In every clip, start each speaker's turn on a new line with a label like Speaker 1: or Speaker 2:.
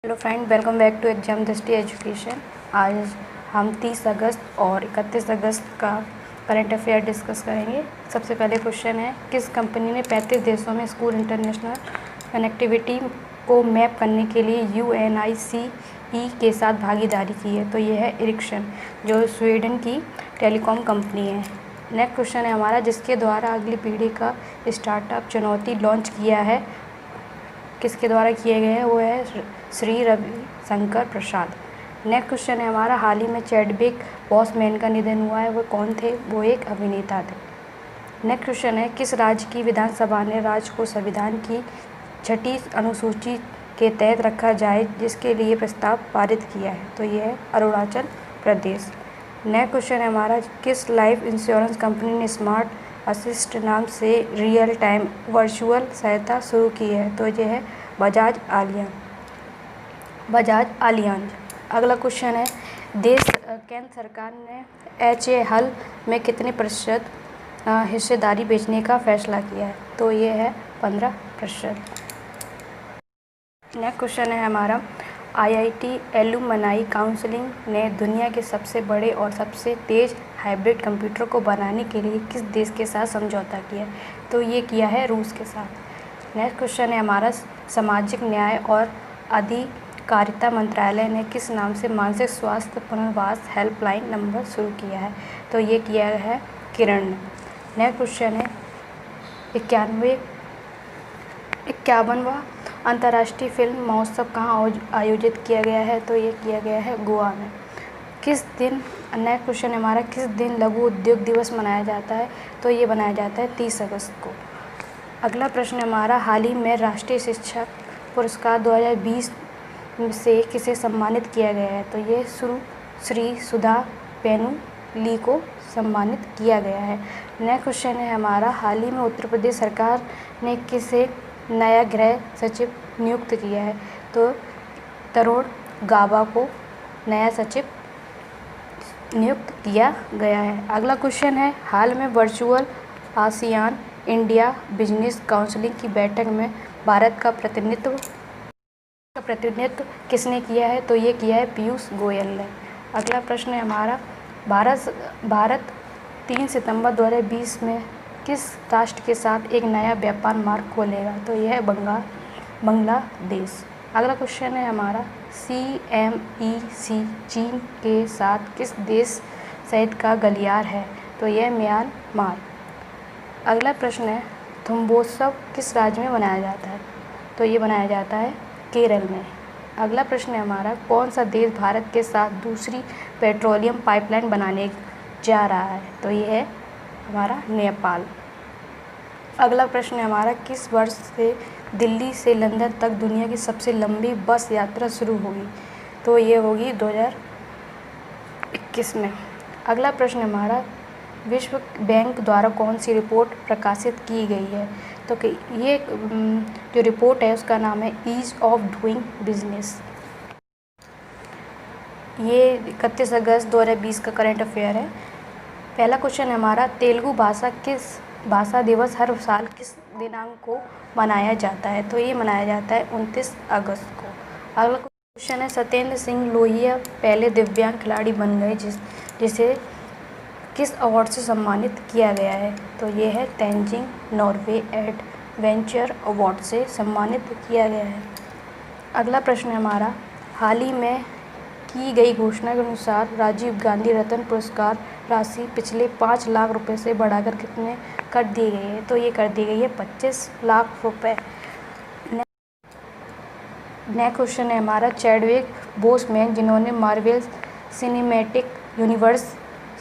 Speaker 1: Hello friend, welcome back to exam Drishti education. आज हम 30 अगस्त और 31 अगस्त का करंट अफेयर डिस्कस करेंगे। सबसे पहले क्वेश्चन है, किस कंपनी ने 35 देशों में स्कूल इंटरनेशनल कनेक्टिविटी को मैप करने के लिए UNICE के साथ भागीदारी की है? तो ये है एरिक्सन, जो स्वीडन की टेलीकॉम कंपनी है। नेक्स्ट क्वेश्चन है हमारा, जिसके द्वारा अगली पीढ़ी का स्टार्टअप चुनौती लॉन्च किया है, किसके द्वारा किए गए हैं? वो है श्री रविशंकर प्रसाद। नेक्स्ट क्वेश्चन है हमारा, हाल ही में चैडविक बॉसमैन का निधन हुआ है, वो कौन थे? वो एक अभिनेता थे। नेक्स्ट क्वेश्चन है, किस राज्य की विधानसभा ने राज्य को संविधान की 6ठी अनुसूची के तहत रखा जाए, जिसके लिए प्रस्ताव पारित किया है? तो ये है अरुणाचल प्रदेश। नेक्स्ट क्वेश्चन है हमारा, किस लाइफ इंश्योरेंस कंपनी ने स्मार्ट असिस्ट नाम से रियल टाइम वर्चुअल सहायता शुरू की है? तो ये है बजाज आलियांज। अगला क्वेश्चन है, केंद्र सरकार ने HAL में कितने प्रतिशत हिस्सेदारी बेचने का फैसला किया है? तो ये है 15%। नेक्स्ट क्वेश्चन है हमारा, IIT एलुमनाई काउंसिलिंग ने दुनिया के सबसे बड़े और सबसे तेज़ हाइब्रिड कंप्यूटर को बनाने के लिए किस देश के साथ समझौता किया? तो ये किया है रूस के साथ। नेक्स्ट क्वेश्चन है हमारा, सामाजिक न्याय और अधिकारिता मंत्रालय ने किस नाम से मानसिक स्वास्थ्य पुनर्वास हेल्पलाइन नंबर शुरू किया है? तो ये किया है किरण ने। नेक्स्ट क्वेश्चन है, 51वां अंतर्राष्ट्रीय फिल्म महोत्सव कहाँ आयोजित किया गया है? तो ये किया गया है गोवा में। किस दिन, नेक्स्ट क्वेश्चन हमारा, किस दिन लघु उद्योग दिवस मनाया जाता है? तो ये मनाया जाता है 30 अगस्त को। अगला प्रश्न हमारा, हाल ही में राष्ट्रीय शिक्षक पुरस्कार 2020 से किसे सम्मानित किया गया है? तो ये श्री सुधा पेनुली को सम्मानित किया गया है। नेक्स्ट क्वेश्चन है हमारा, हाल ही में उत्तर प्रदेश सरकार ने किसे नया गृह सचिव नियुक्त किया है? तो तरुण गाबा को नया सचिव नियुक्त किया गया है। अगला क्वेश्चन है, हाल में virtual ASEAN India business council की बैठक में भारत का प्रतिनिधित्व किसने किया है? तो ये किया है पीयूष गोयल ने। अगला प्रश्न है हमारा, भारत 3 सितंबर 2020 में किस राष्ट्र के साथ एक नया व्यापार मार्ग खोलेगा? तो यह है बांग्लादेश। अगला क्वेश्चन है हमारा, CMEC चीन के साथ किस देश सहित का गलियार है? तो यह म्यांमार। अगला प्रश्न है, थुम्बोत्सव किस राज्य में मनाया जाता है? तो ये मनाया जाता है केरल में। अगला प्रश्न है हमारा, कौन सा देश भारत के साथ दूसरी पेट्रोलियम पाइपलाइन बनाने जा रहा है? तो ये है हमारा नेपाल। अगला प्रश्न है हमारा, किस वर्ष से दिल्ली से लंदन तक दुनिया की सबसे लंबी बस यात्रा शुरू होगी? तो ये होगी 2021 में। अगला प्रश्न हमारा, विश्व बैंक द्वारा कौन सी रिपोर्ट प्रकाशित की गई है? तो ये जो रिपोर्ट है उसका नाम है ईज ऑफ डूइंग बिजनेस। ये 31 अगस्त 2020 का करंट अफेयर है। पहला क्वेश्चन है हमारा, तेलुगु भाषा दिवस हर साल किस दिनांक को मनाया जाता है? तो ये मनाया जाता है 29 अगस्त को। अगला क्वेश्चन है, सत्येंद्र सिंह लोहिया पहले दिव्यांग खिलाड़ी बन गए जिसे किस अवार्ड से सम्मानित किया गया है? तो ये है तेंजिंग नॉर्वे एडवेंचर अवार्ड से सम्मानित किया गया है। अगला प्रश्न है हमारा, हाल ही में की गई घोषणा के अनुसार राजीव गांधी रत्न पुरस्कार राशि पिछले 5 लाख रुपए से बढ़ाकर कितने कर दी गई है? तो ये कर दी गई है 25 लाख रुपए। नेक्स्ट क्वेश्चन है हमारा, चैडविक बोसमैन जिन्होंने मार्वल सिनेमैटिक यूनिवर्स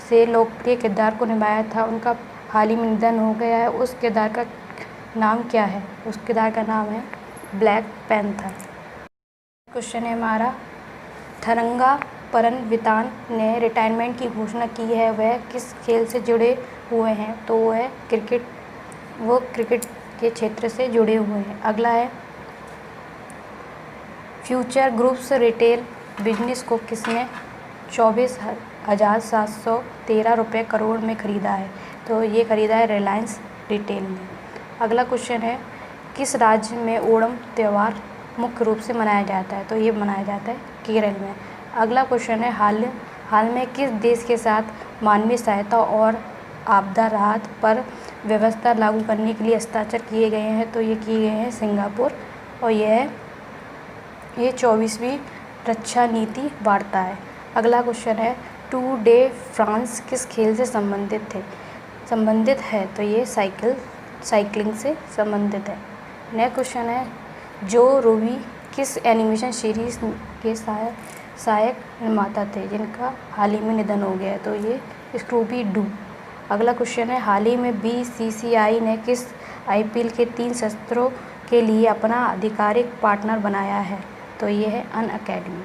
Speaker 1: से लोकप्रिय किरदार को निभाया था, उनका हाल ही में निधन हो गया है। उस किरदार का नाम क्या है? उस किरदार का नाम है ब्लैक पैंथर। क्वेश्चन है हमारा, थरंगा परनवितान ने रिटायरमेंट की घोषणा की है, वह किस खेल से जुड़े हुए हैं? तो वो है क्रिकेट, वो क्रिकेट के क्षेत्र से जुड़े हुए हैं। अगला है, फ्यूचर ग्रुप्स रिटेल बिजनेस को किसने 24,713 रुपये करोड़ में ख़रीदा है? तो ये ख़रीदा है रिलायंस रिटेल ने। अगला क्वेश्चन है, किस राज्य में ओणम त्यौहार मुख्य रूप से मनाया जाता है? तो ये मनाया जाता है केरल में। अगला क्वेश्चन है, हाल में किस देश के साथ मानवीय सहायता और आपदा राहत पर व्यवस्था लागू करने के लिए हस्ताक्षर किए गए हैं? तो ये किए गए हैं सिंगापुर, और ये 24वीं रक्षा नीति वार्ता है। अगला क्वेश्चन है, टूर डे फ्रांस किस खेल से संबंधित है? तो ये साइकिलिंग से संबंधित है। नेक्स्ट क्वेश्चन है, जो रूबी किस एनिमेशन सीरीज के सहायक निर्माता थे जिनका हाल ही में निधन हो गया है? तो ये स्कूबी डू। अगला क्वेश्चन है, हाल ही में BCCI ने किस IPL के 3 सत्रों के लिए अपना आधिकारिक पार्टनर बनाया है? तो ये है अनअकैडमी।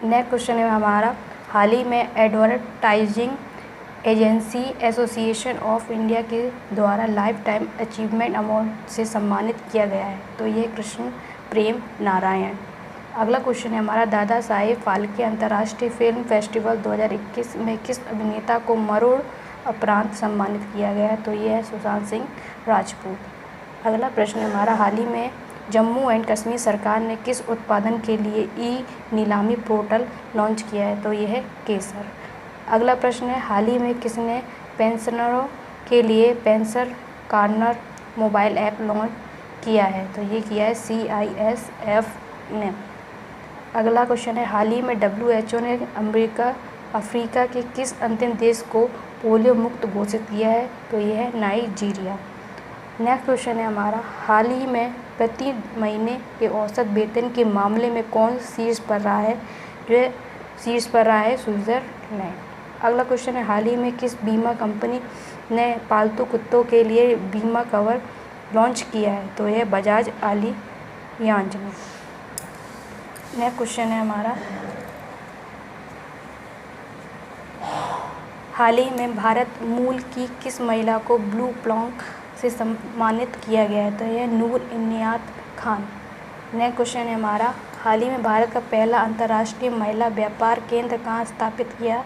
Speaker 1: नेक्स्ट क्वेश्चन है हमारा, हाल ही में advertising agency association of India के द्वारा लाइफ टाइम अचीवमेंट अवार्ड से सम्मानित किया गया है? तो ये कृष्ण प्रेम नारायण। अगला क्वेश्चन है हमारा, दादा साहेब फाल्के अंतर्राष्ट्रीय फिल्म फेस्टिवल 2021 में किस अभिनेता को मरणोपरांत उपरांत सम्मानित किया गया है? तो ये है सुशांत सिंह राजपूत। अगला प्रश्न है हमारा, हाल ही में जम्मू एंड कश्मीर सरकार ने किस उत्पादन के लिए नीलामी पोर्टल लॉन्च किया है? तो ये है केसर। अगला प्रश्न है, हाल ही में किसने पेंशनरों के लिए pension corner mobile app launch किया है? तो ये किया है CISF ने। अगला क्वेश्चन है, हाल ही में WHO ने अफ्रीका के किस अंतिम देश को पोलियो मुक्त घोषित किया है? तो ये है नाइजीरिया। नेक्स्ट क्वेश्चन है हमारा, हाल ही में प्रति महीने के औसत वेतन के मामले में कौन शीर्ष पर रहा है? जो शीर्ष पर रहा है स्विट्जरलैंड। अगला क्वेश्चन है, हाल ही में किस बीमा कंपनी ने पालतू कुत्तों के लिए बीमा कवर लॉन्च किया है? तो यह बजाज एलियांज ने। नेक्स्ट क्वेश्चन है हमारा, हाल ही में भारत मूल की किस महिला को ब्लू प्लॉन्क से सम्मानित किया गया है? तो यह नूर इनायत खान। नेक्स्ट क्वेश्चन है हमारा, हाल ही में भारत का पहला अंतर्राष्ट्रीय महिला व्यापार केंद्र कहाँ स्थापित किया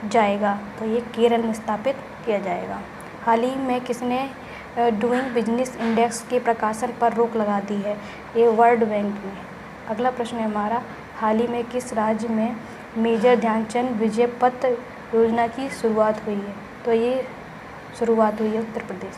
Speaker 1: जाएगा? तो ये केरल में स्थापित किया जाएगा। हाल ही में किसने डूइंग बिजनेस इंडेक्स के प्रकाशन पर रोक लगा दी है? ये वर्ल्ड बैंक ने। अगला प्रश्न है हमारा, हाल ही में किस राज्य में मेजर ध्यानचंद विजय पथ योजना की शुरुआत हुई है? तो ये शुरुआत हुई है उत्तर प्रदेश।